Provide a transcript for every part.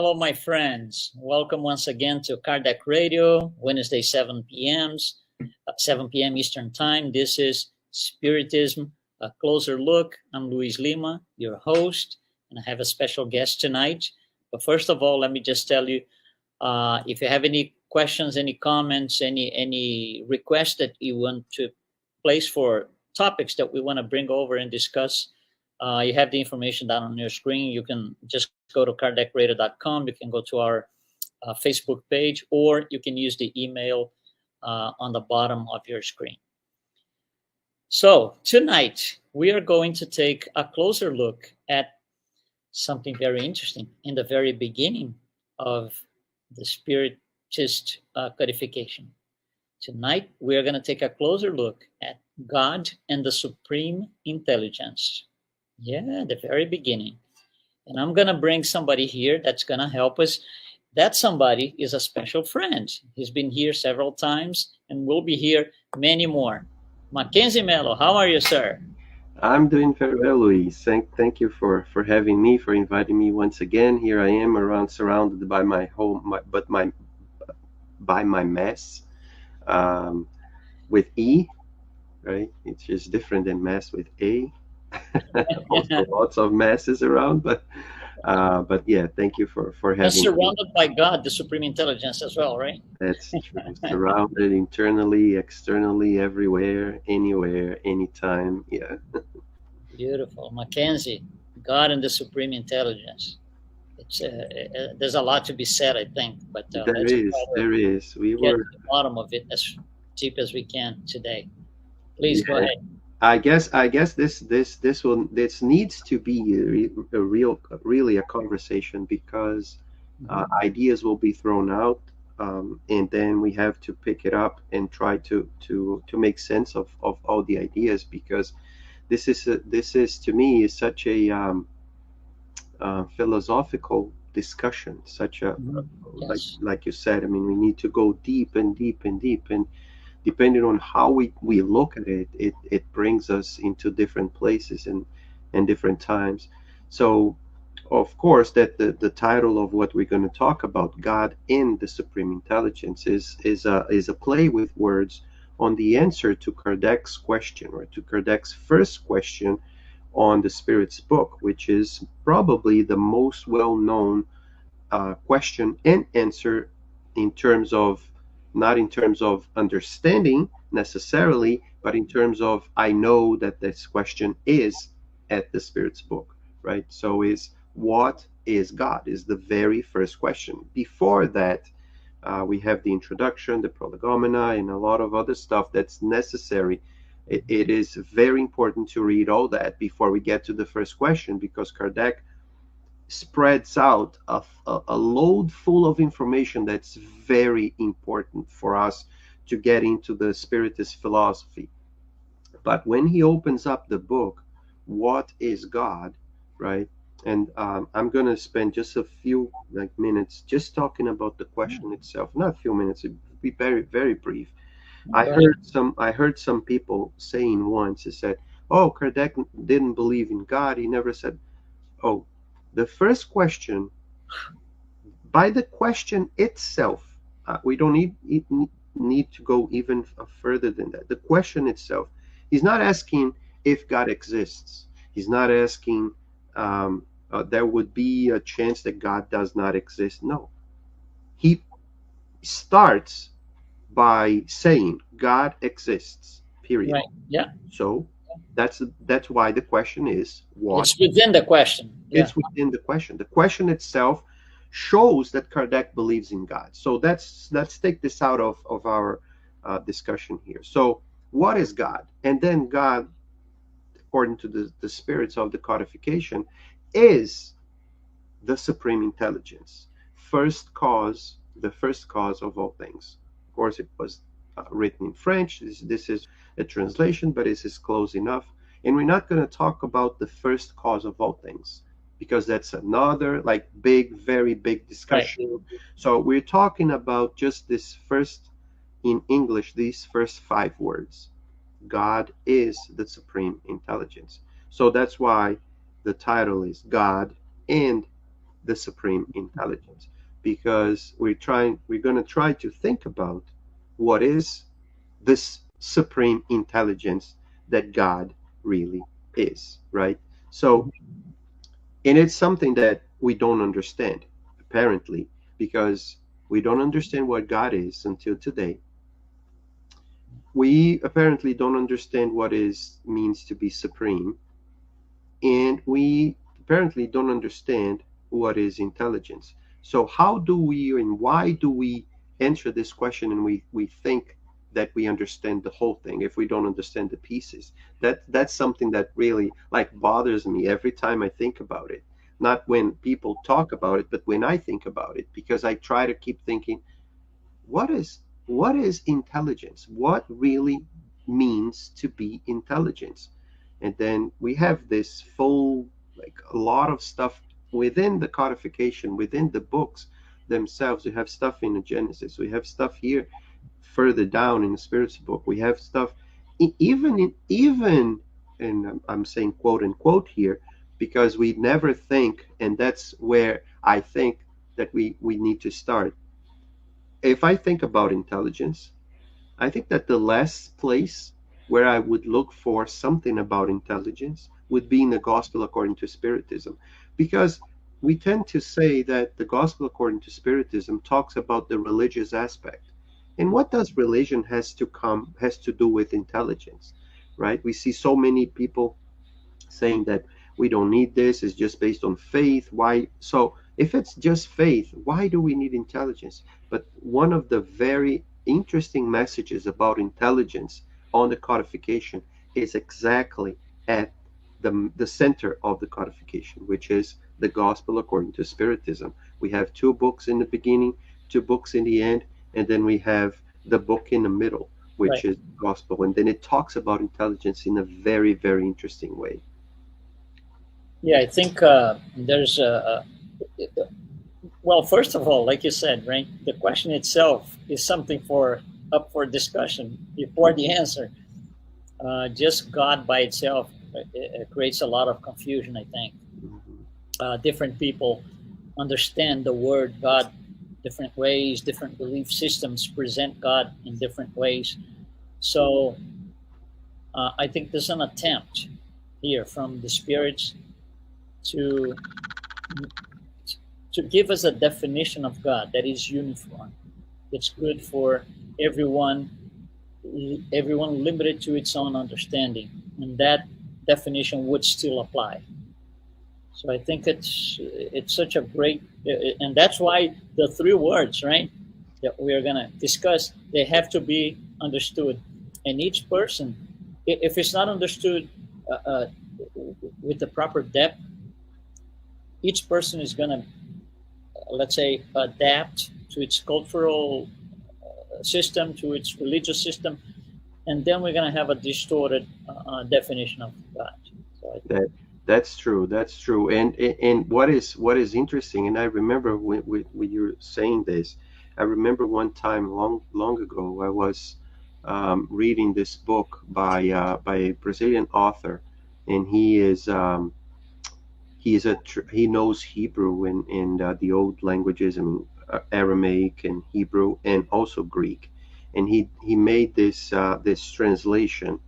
Hello, my friends. Welcome once again to Kardec Radio, Wednesday, 7 p.m. Eastern Time. This is Spiritism, a closer look. I'm Luiz Lima, your host, and I have a special guest tonight. But first of all, let me just tell you, if you have any questions, any comments, any requests that you want to place for topics that we want to bring over and discuss, you have the information down on your screen. You can just go to kardecradio.com. You can go to our Facebook page, or you can use the email on the bottom of your screen. So tonight, we are going to take a closer look at something very interesting in the very beginning of the Spiritist codification. Tonight, we are going to take a closer look at God and the Supreme Intelligence. Yeah, the very beginning. And I'm going to bring somebody here that's going to help us. That somebody is a special friend. He's been here several times and will be here many more. Mackenzie Melo, how are you, sir? I'm doing very well, Luis. Thank you for having me, for inviting me once again. Here I am, surrounded by my home, by my mess, with E, right? It's just different than mess with A. Also, lots of masses around, but yeah, thank you for having and surrounded me. By God, the Supreme Intelligence as well, right? That's true. Surrounded internally, externally, everywhere, anywhere, anytime. Yeah. Beautiful, Mackenzie. God and the Supreme Intelligence. It's there's a lot to be said, I think, but there is. We get to the bottom of it as deep as we can today. Please go ahead. I guess this needs to be really a conversation, because ideas will be thrown out, and then we have to pick it up and try to make sense of all the ideas, because this is to me is such a philosophical discussion, such a yes. like you said. I mean, we need to go deep and deep and deep, and depending on how we look at it, it brings us into different places and different times. So, of course, that the title of what we're going to talk about, God and the Supreme Intelligence, is a play with words on the answer to Kardec's question, or to Kardec's first question on the Spirit's book, which is probably the most well-known question and answer not in terms of understanding necessarily, but in terms of, I know that this question is at the Spirit's book, right? So what is God is the very first question. Before that, we have the introduction, the prolegomena, and a lot of other stuff that's necessary. It is very important to read all that before we get to the first question, because Kardec spreads out a load full of information that's very important for us to get into the Spiritist philosophy. But when he opens up the book, what is God, right? And I'm going to spend just a few minutes just talking about the question itself. Not a few minutes, it'll be very, very brief. I heard some people saying once, he said, oh, Kardec didn't believe in God. He never said, oh, the first question, by the question itself, we don't need to go even further than that. The question itself, he's not asking if God exists. He's not asking there would be a chance that God does not exist. No. He starts by saying God exists, period. Right. Yeah. So that's why the question is what? It's within the question. Yeah. It's within the question. The question itself shows that Kardec believes in God. So let's take this out of our discussion here. So what is God? And then God, according to the spirits of the codification, is the Supreme Intelligence, the first cause of all things. Of course, it was written in French. This is a translation, but this is close enough. And we're not going to talk about the first cause of all things, because that's another very big discussion. Right. So we're talking about just this first, in English, these first 5 words. God is the Supreme Intelligence. So that's why the title is God and the supreme intelligence, because we're going to try to think about what is this supreme intelligence that God really is, right? So, and it's something that we don't understand, apparently, because we don't understand what God is until today. We apparently don't understand what is means to be supreme, and we apparently don't understand what is intelligence. So how do we and why do we answer this question, and we think that we understand the whole thing if we don't understand the pieces? That's something that really like bothers me every time I think about it. Not when people talk about it, but when I think about it, because I try to keep thinking, what is intelligence? What really means to be intelligence? And then we have this full, like a lot of stuff within the codification, within the books themselves. We have stuff in the Genesis, we have stuff here further down in the Spirits book, we have stuff even, and I'm saying quote unquote here, because we never think, and that's where I think that we need to start. If I think about intelligence, I think that the last place where I would look for something about intelligence would be in the Gospel according to Spiritism, because we tend to say that the Gospel according to Spiritism talks about the religious aspect. And what does religion has to do with intelligence, right? We see so many people saying that we don't need this, it's just based on faith. Why? So if it's just faith, why do we need intelligence? But one of the very interesting messages about intelligence on the codification is exactly at the center of the codification, which is the Gospel according to Spiritism. We have two books in the beginning, two books in the end, and then we have the book in the middle, which Right. is Gospel. And then it talks about intelligence in a very, very interesting way. Yeah, I think there's well, first of all, like you said, right, the question itself is something for up for discussion before the answer. Just God by itself creates a lot of confusion, I think. Mhm. Different people understand the word God different ways, different belief systems present God in different ways. So I think there's an attempt here from the spirits to to give us a definition of God that is uniform. It's good for everyone, everyone limited to its own understanding, and that definition would still apply. So I think it's such a great, and that's why the three words, right, that we are gonna discuss, they have to be understood, and each person, if it's not understood with the proper depth, each person is gonna, let's say, adapt to its cultural system, to its religious system, and then we're going to have a distorted definition of God. So I think, That that's true. That's true. And what is interesting, and I remember when you were saying this, I remember one time long ago I was reading this book by a Brazilian author, and he knows Hebrew and the old languages, I mean Aramaic and Hebrew and also Greek, and he made this translation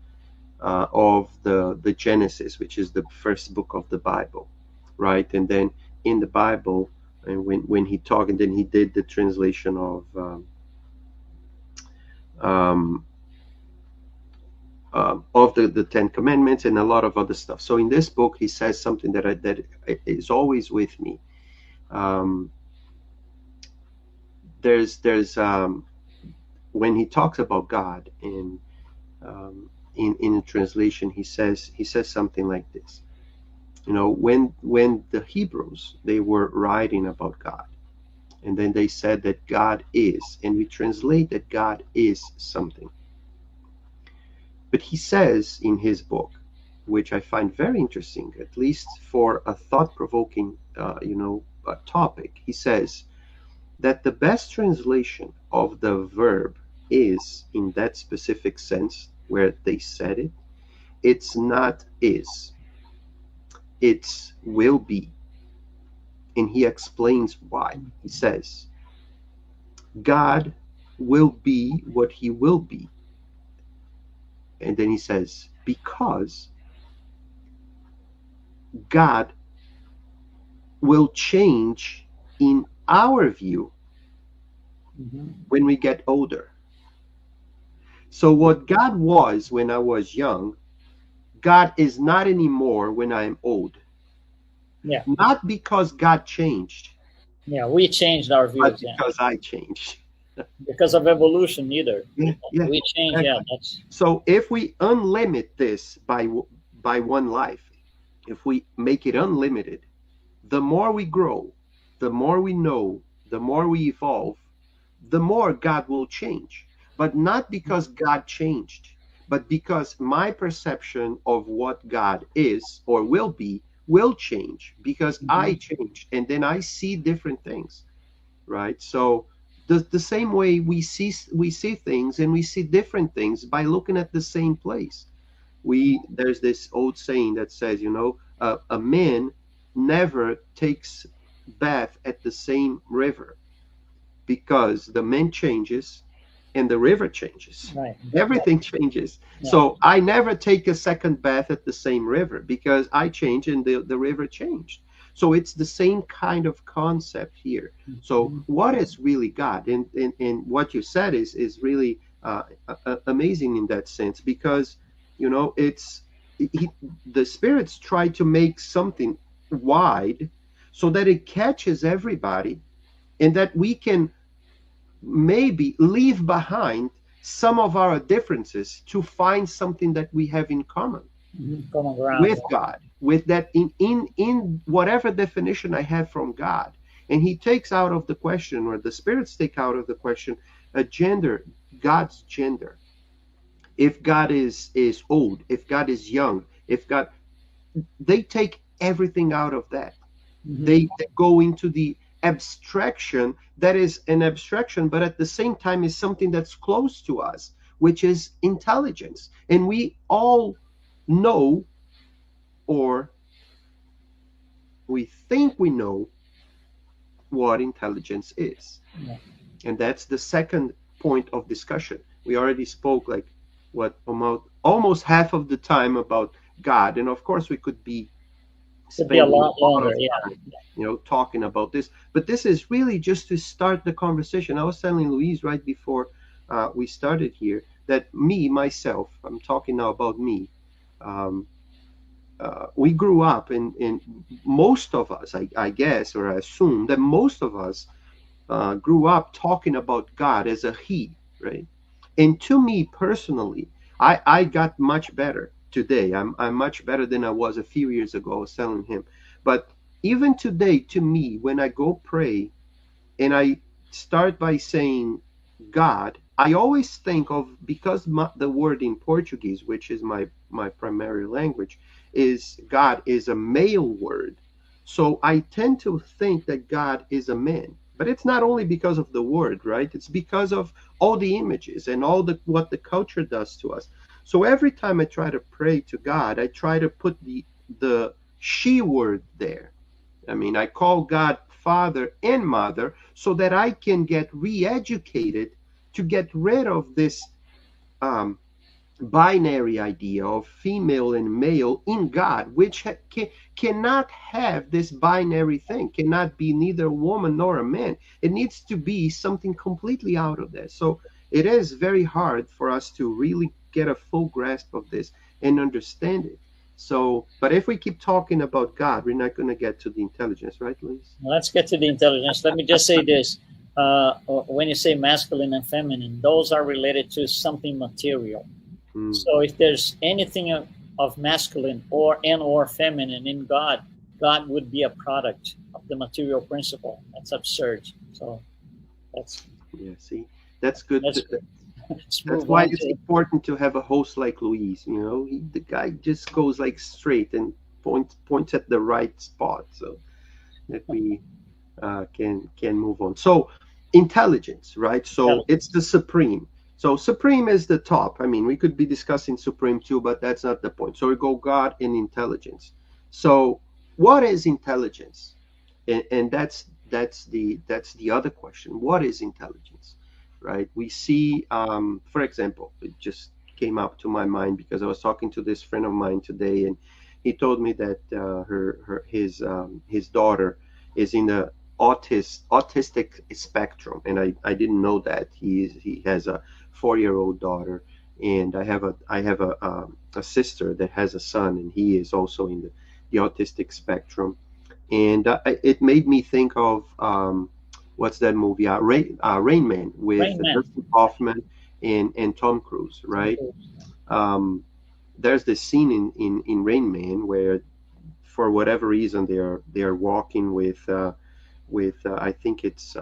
of the Genesis, which is the first book of the Bible, right? And then in the Bible, and when he talked, and then he did the translation um, of the Ten Commandments and a lot of other stuff. So in this book, he says something that is always with me. Um, there's when he talks about God in the translation, he says something like this. You know, when the Hebrews they were writing about God, and then they said that God is, and we translate that God is something. But he says in his book, which I find very interesting, at least for a thought-provoking, topic. He says that the best translation of the verb is in that specific sense where they said it. It's not is, it's will be. And he explains why. He says, God will be what he will be. And then he says, because God will change in our view when we get older. So what God was when I was young, God is not anymore when I am old. Yeah. Not because God changed, Yeah, we changed our but views. Yeah, because I changed. because of evolution, neither. Yeah, yeah. We change. Yeah, Exactly. that's So if we unlimit this by one life, if we make it unlimited, the more we grow, the more we know, the more we evolve, the more God will change. But not because God changed, but because my perception of what God is or will be will change because I changed and then I see different things, right? So the same way we see things and we see different things by looking at the same place. There's this old saying that says, a man never takes bath at the same river because the man changes and the river changes. right. Everything changes. Yeah. So I never take a second bath at the same river because I change and the river changed. So it's the same kind of concept here. So what is really God? And what you said is really amazing in that sense because, it's the spirits try to make something wide so that it catches everybody and that we can maybe leave behind some of our differences to find something that we have in common Common ground. with God, with that in whatever definition I have from God. And he takes out of the question, or the spirits take out of the question, a gender, God's gender. If God is old, if God is young, if God, they take everything out of that. They go into the abstraction that is an abstraction, but at the same time is something that's close to us, which is intelligence. And we all know, or we think we know, what intelligence is. Yeah. And that's the second point of discussion. We already spoke like almost half of the time about God. And of course we could be a lot longer. of time, talking about this. But this is really just to start the conversation. I was telling Luis right before we started here that myself, I'm talking now about me. We grew up in most of us, I guess, or I assume that most of us grew up talking about God as a he, right? And to me personally, I got much better today. I'm much better than I was a few years ago. I was telling him. But even today, to me, when I go pray and I start by saying God, I always think of, because the word in Portuguese, which is my primary language, is God is a male word. So I tend to think that God is a man. But it's not only because of the word, right? It's because of all the images and all what the culture does to us. So every time I try to pray to God, I try to put the she word there. I mean, I call God Father and Mother so that I can get re-educated to get rid of this binary idea of female and male in God, which cannot have this binary thing, cannot be neither a woman nor a man. It needs to be something completely out of this. So it is very hard for us to really get a full grasp of this and understand it. So, but if we keep talking about God, we're not going to get to the intelligence, right, Luis? Let's get to the intelligence. Let me just say this. When you say masculine and feminine, those are related to something material. So if there's anything of masculine or feminine in God, God would be a product of the material principle. That's absurd. So that's that's good. That's why it's important to have a host like Luis. The guy just goes like straight and points at the right spot, so that we can move on. So intelligence, right? So it's the supreme. So supreme is the top. I mean, we could be discussing supreme too, but that's not the point. So we go God and intelligence. So what is intelligence? and that's the other question. What is intelligence, right? We see, for example, it just came up to my mind because I was talking to this friend of mine today, and he told me that his daughter is in the autistic spectrum, and I didn't know that. He has a 4-year-old daughter, and I have a sister that has a son, and he is also in the autistic spectrum. And it made me think of what's that movie? Rain Man with Rain Man. Dustin Hoffman and Tom Cruise, right? Um, there's this scene in Rain Man where, for whatever reason, they are walking with I think it's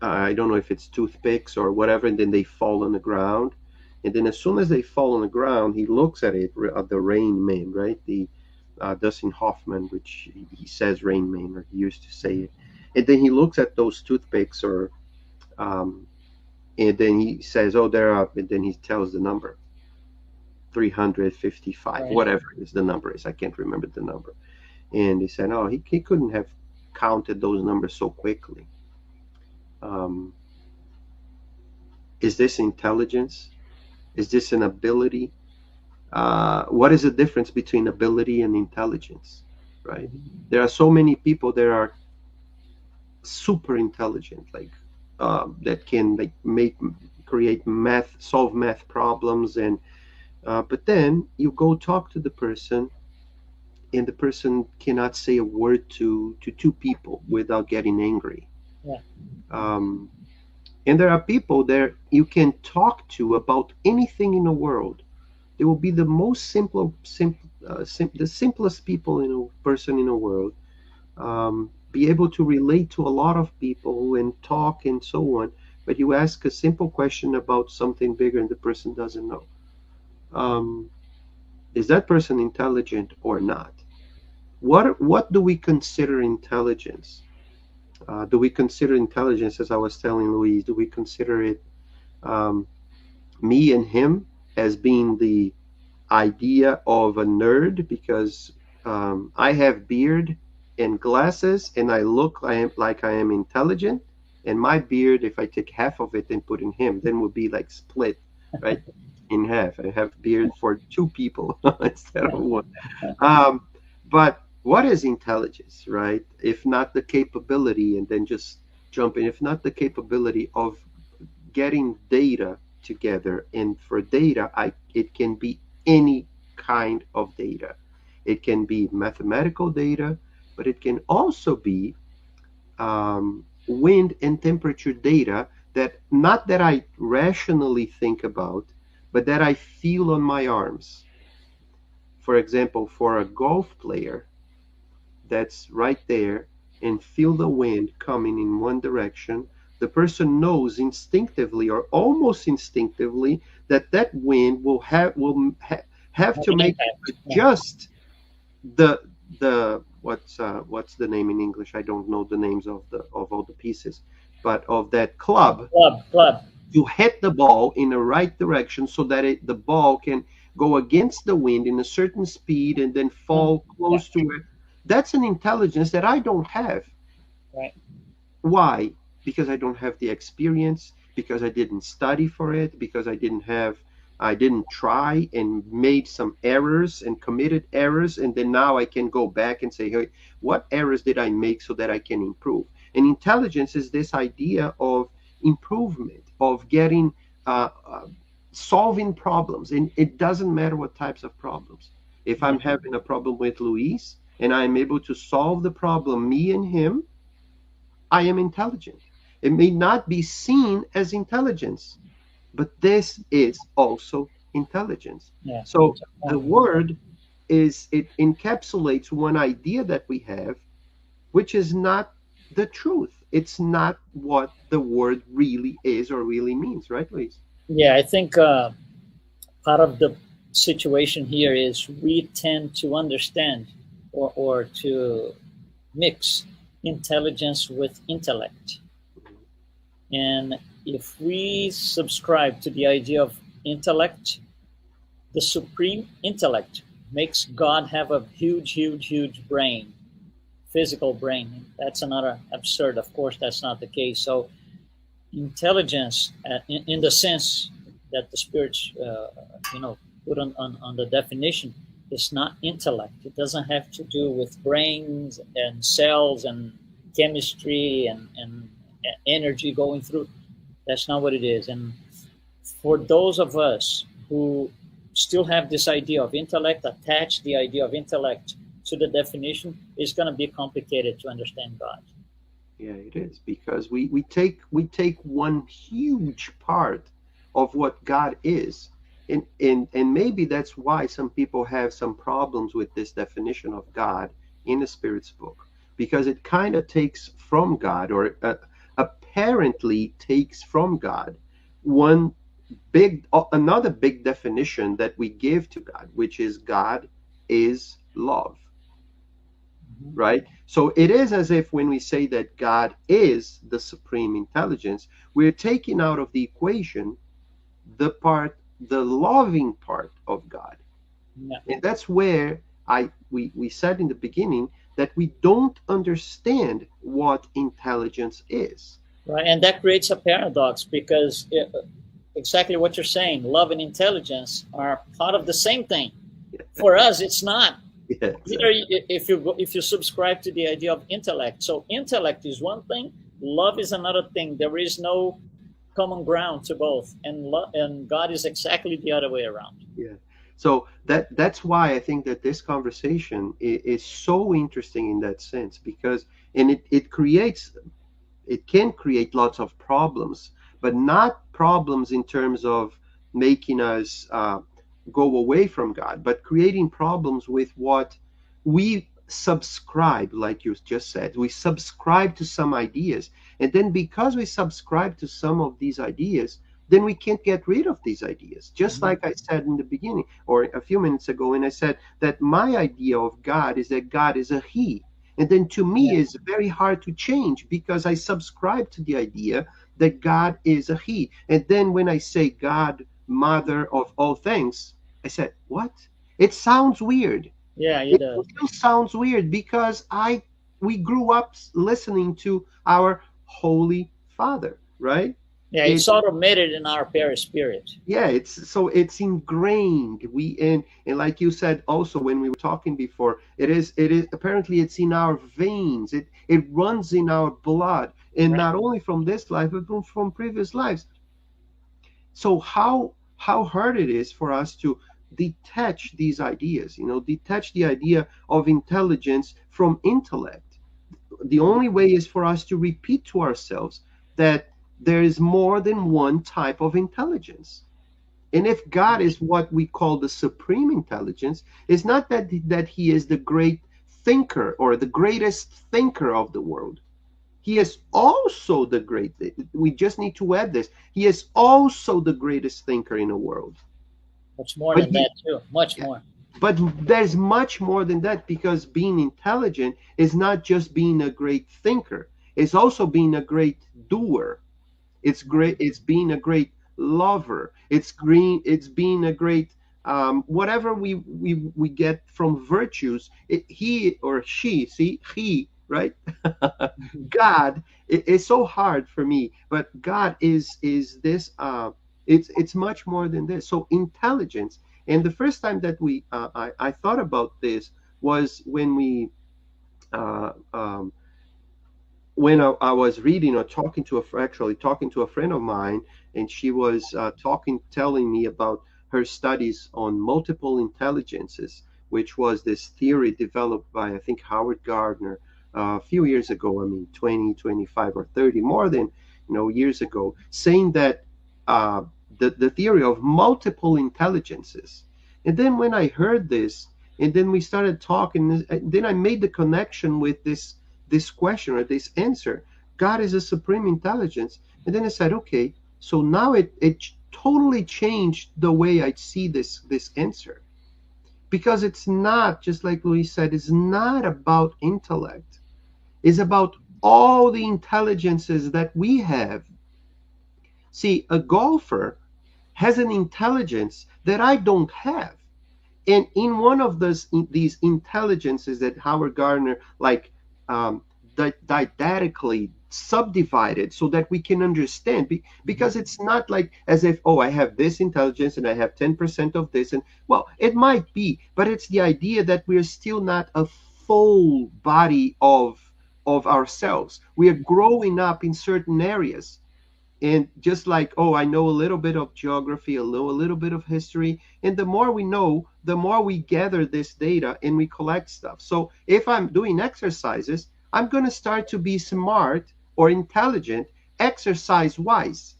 I don't know if it's toothpicks or whatever, and then they fall on the ground. And then as soon as they fall on the ground, he looks at it, at the Rain Man, right? The Dustin Hoffman, which he says Rain Man, or he used to say it. And then he looks at those toothpicks, um, and then he says, "Oh, they're up." And then he tells the number, 355, Right. whatever is the number is. I can't remember the number. And he said, "Oh, he couldn't have counted those numbers so quickly." Um, is this intelligence? Is this an ability? What is the difference between ability and intelligence, right? There are so many people that are super intelligent, like that can like create math, solve math problems, and but then you go talk to the person, and the person cannot say a word to two people without getting angry. Yeah. Um, and there are people that you can talk to about anything in the world. They will be the most the simplest people in a person in the world. Be able to relate to a lot of people and talk and so on. But you ask a simple question about something bigger, and the person doesn't know. Um, is that person intelligent or not? What do we consider intelligence? Do we consider intelligence, as I was telling Louise? Do we consider it um, me and him as being the idea of a nerd because I have beard and glasses and I look like I am intelligent, and my beard, if I take half of it and put in him, then would be like split, right, in half. I have beard for two people instead of one. Um, but what is intelligence, right? If not the capability, and then just jump in, if not the capability of getting data together, and for data, it can be any kind of data. It can be mathematical data, but it can also be wind and temperature data that not that I rationally think about, but that I feel on my arms. For example, for a golf player, that's right there and feel the wind coming in one direction, the person knows instinctively or almost instinctively that that wind have to make adjust the what's the name in English? I don't know the names of all the pieces, but of that club Club. to hit the ball in the right direction so that the ball can go against the wind in a certain speed and then fall close to it. That's an intelligence that I don't have. Right. Why? Because I don't have the experience, because I didn't study for it, because I didn't try and made some errors and committed errors, and then now I can go back and say, hey, what errors did I make so that I can improve? And intelligence is this idea of improvement, of getting solving problems, and it doesn't matter what types of problems. If I'm having a problem with Luis and I'm able to solve the problem, me and him, I am intelligent. It may not be seen as intelligence, but this is also intelligence. Yeah. So the word it encapsulates one idea that we have, which is not the truth. It's not what the word really is or really means, right, Luis? Yeah, I think part of the situation here is we tend to understand or to mix intelligence with intellect. And if we subscribe to the idea of intellect, the supreme intellect makes God have a huge, huge, huge brain physical brain. That's another absurd. Of course, that's not the case. So intelligence, in the sense that the spirits, put on the definition, is not intellect. It doesn't have to do with brains and cells and chemistry and energy going through. That's not what it is. And for those of us who still have this idea of intellect, attach the idea of intellect to the definition, it's going to be complicated to understand God. Yeah, it is, because we take one huge part of what God is. And maybe that's why some people have some problems with this definition of God in the Spirit's book, because it kind of takes from God, or apparently takes from God, another big definition that we give to God, which is God is love. Right? So it is as if when we say that God is the supreme intelligence, we're taking out of the equation the loving part of God. Yeah. And that's where we said in the beginning that we don't understand what intelligence is. Right, and that creates a paradox, because exactly what you're saying, love and intelligence are part of the same thing. For us, it's not. Yeah, exactly. Either if you subscribe to the idea of intellect, so intellect is one thing, love is another thing. There is no common ground to both, and God is exactly the other way around. Yeah. So that's why I think that this conversation is so interesting in that sense, because it can create lots of problems, but not problems in terms of making us go away from God, but creating problems with what we subscribe, like you just said. We subscribe to some ideas, and then because we subscribe to some of these ideas, then we can't get rid of these ideas. Just like I said in the beginning, or a few minutes ago, when I said that my idea of God is that God is a he. And then to me, it's very hard to change, because I subscribe to the idea that God is a he. And then when I say God, mother of all things, I said, what? It sounds weird. Yeah, it still sounds weird, because we grew up listening to our Holy Father, right? Yeah, it's automated in our perispirit. Yeah, it's ingrained. And like you said also when we were talking before, it is apparently it's in our veins. It runs in our blood, and not only from this life, but from previous lives. So how hard it is for us to detach these ideas, detach the idea of intelligence from intellect. The only way is for us to repeat to ourselves that there is more than one type of intelligence. And if God is what we call the supreme intelligence, it's not that he is the great thinker or the greatest thinker of the world. He is also the great, we just need to add this, he is also the greatest thinker in the world. Much more than that too, much more. But there's much more than that, because being intelligent is not just being a great thinker. It's also being a great doer. It's being a great lover. It's being a great whatever we get from virtues. He or she, see, he, right? God, it's so hard for me, but God is this. It's much more than this. So intelligence. And the first time that I thought about this was when I was reading or talking to a friend of mine, and she was telling me about her studies on multiple intelligences, which was this theory developed by, I think, Howard Gardner a few years ago. I mean, 20, 25, or 30, more than years ago, saying that the theory of multiple intelligences. And then when I heard this, and then we started talking, then I made the connection with this question or this answer. God is a supreme intelligence. And then I said, okay, so now it totally changed the way I see this answer. Because it's not, just like Luis said, it's not about intellect. It's about all the intelligences that we have. See, a golfer has an intelligence that I don't have. And in one of these intelligences that Howard Gardner um, didactically subdivided so that we can understand. Because it's not like as if, oh, I have this intelligence and I have 10% of this. And well, it might be, but it's the idea that we're still not a full body of ourselves. We are growing up in certain areas, and just like, oh, I know a little bit of geography, a little bit of history, and the more we know, the more we gather this data and we collect stuff. So if I'm doing exercises, I'm going to start to be smart or intelligent exercise wise,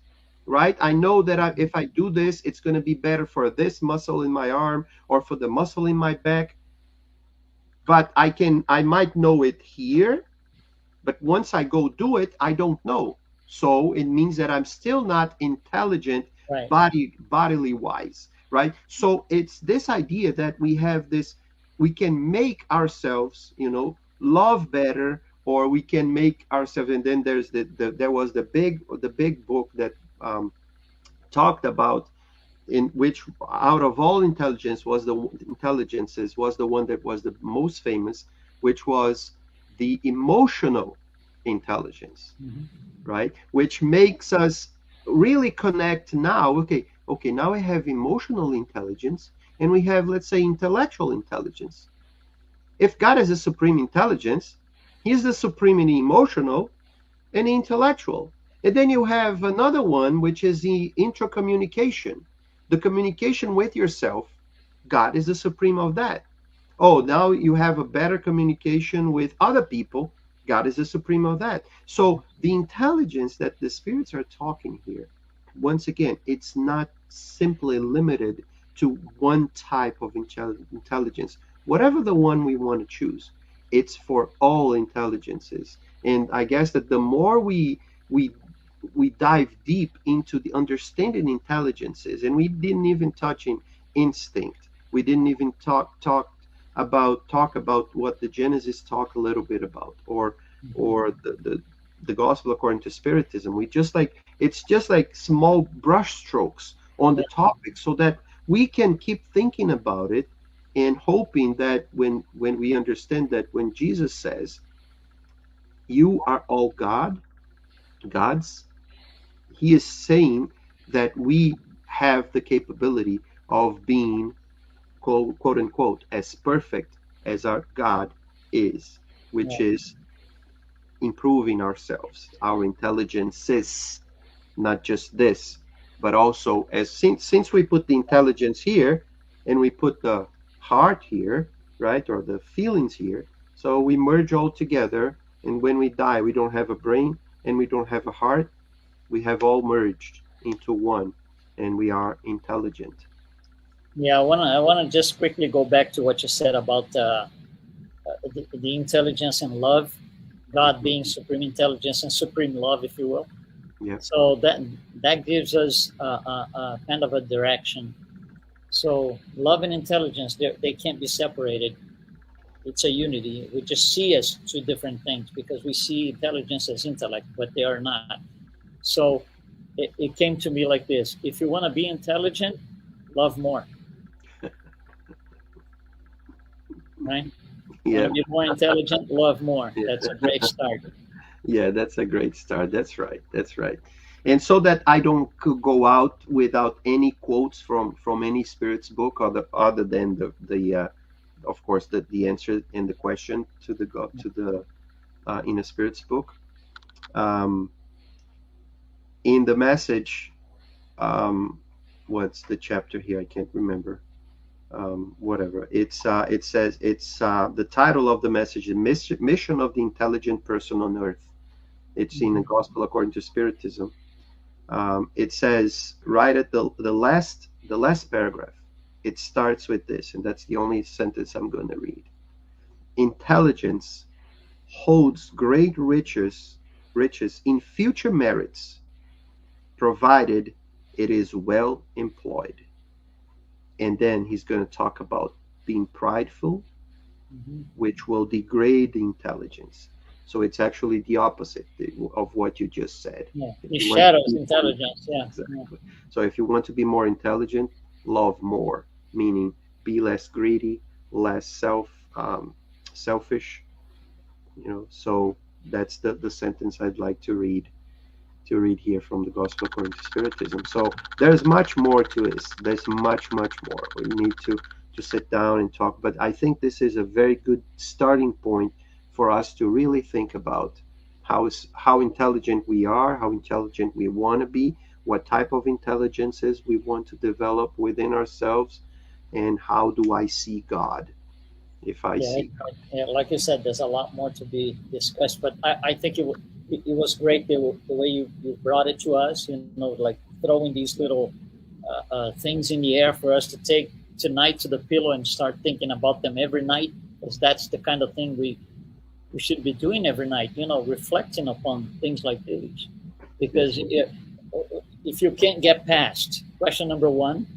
right? I know that if I do this, it's going to be better for this muscle in my arm or for the muscle in my back. But I might know it here, but once I go do it, I don't know. So it means that I'm still not intelligent Right. bodily wise, right? So it's this idea that we have this, we can make ourselves, love better, or we can make ourselves. And then there's there was the big book that talked about, in which out of all intelligences was the one that was the most famous, which was the emotional intelligence, Mm-hmm. right? Which makes us really connect now. Okay, now I have emotional intelligence, and we have, let's say, intellectual intelligence. If God is a supreme intelligence, He's the supreme in emotional and intellectual. And then you have another one, which is the intercommunication, the communication with yourself. God is the supreme of that. Oh, now you have a better communication with other people. God is the supreme of that. So the intelligence that the spirits are talking here, once again, it's not simply limited to one type of intelligence. Whatever the one we want to choose, it's for all intelligences. And I guess that the more we we dive deep into the understanding intelligences, and we didn't even touch in instinct. We didn't even talk about what the Genesis talk a little bit about, or the gospel according to Spiritism. We just like, it's just like small brush strokes on the topic, so that we can keep thinking about it, and hoping that when we understand that when Jesus says, "You are all gods," He is saying that we have the capability of being, quote unquote, as perfect as our God is, which Yeah. is improving ourselves, our intelligences, not just this, but also, as since we put the intelligence here and we put the heart here, right, or the feelings here, so we merge all together. And when we die, we don't have a brain and we don't have a heart. We have all merged into one, and we are intelligent. Yeah, I wanna just quickly go back to what you said about the intelligence and love, God Mhm. being supreme intelligence and supreme love, if you will. Yeah. So that gives us a kind of a direction. So love and intelligence, they can't be separated. It's a unity. We just see as two different things because we see intelligence as intellect, but they are not. So it came to me like this: if you want to be intelligent, love more, right? Want Yeah. to be more intelligent, love more. Yeah. That's a great start. Yeah, that's a great start. That's right. That's right. And so that I don't go out without any quotes from any spirit's book, other than the of course the answer in the question to the God to the in a spirit's book. Um, in the message, um, what's the chapter here? I can't remember. Whatever. It says it's the title of the message, the mission of the intelligent person on earth. It's in the Gospel according to Spiritism. It says right at the last paragraph, it starts with this, and that's the only sentence I'm going to read. Intelligence holds great riches in future merits, provided it is well employed. And then he's going to talk about being prideful, Mhm. which will degrade the intelligence. So it's actually the opposite of what you just said. Yeah, If it you want to shadows be more intelligence. Yeah, yeah. exactly. So if you want to be more intelligent, love more, meaning be less greedy, less selfish, So that's the sentence I'd like to read here from the Gospel according to Spiritism. So there's much more to this. There's much more. We need to sit down and talk. But I think this is a very good starting point for us to really think about how intelligent we are, how intelligent we want to be, what type of intelligences we want to develop within ourselves, and how do I see God if I Yeah, see God. yeah, like you said, there's a lot more to be discussed, but I think it was great the way you brought it to us, like throwing these little things in the air for us to take tonight to the pillow and start thinking about them every night, because that's the kind of thing we should be doing every night, reflecting upon things like these. Because if you can't get past question number one,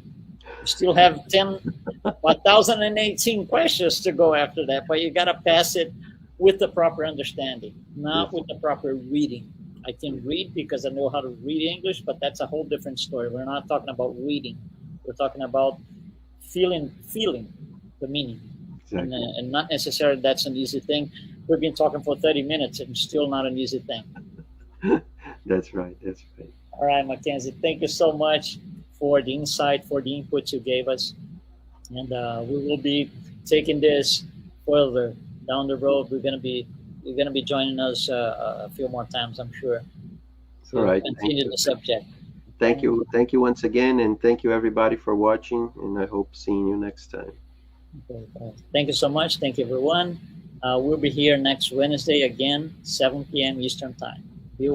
you still have 1,018 questions to go after that, but you got to pass it with the proper understanding, not with the proper reading. I can read because I know how to read English, but that's a whole different story. We're not talking about reading. We're talking about feeling the meaning. Exactly. And not necessarily that's an easy thing. We've been talking for 30 minutes and still not an easy thing. That's right. That's right. All right, Mackenzie, thank you so much for the insight, for the input you gave us. And we will be taking this further down the road. You're going to be joining us a few more times, I'm sure. All right. Continue the subject. Thank you once again, and thank you everybody for watching, and I hope seeing you next time. Okay, thank you so much. Thank you, everyone. We'll be here next Wednesday again, 7 p.m. Eastern Time.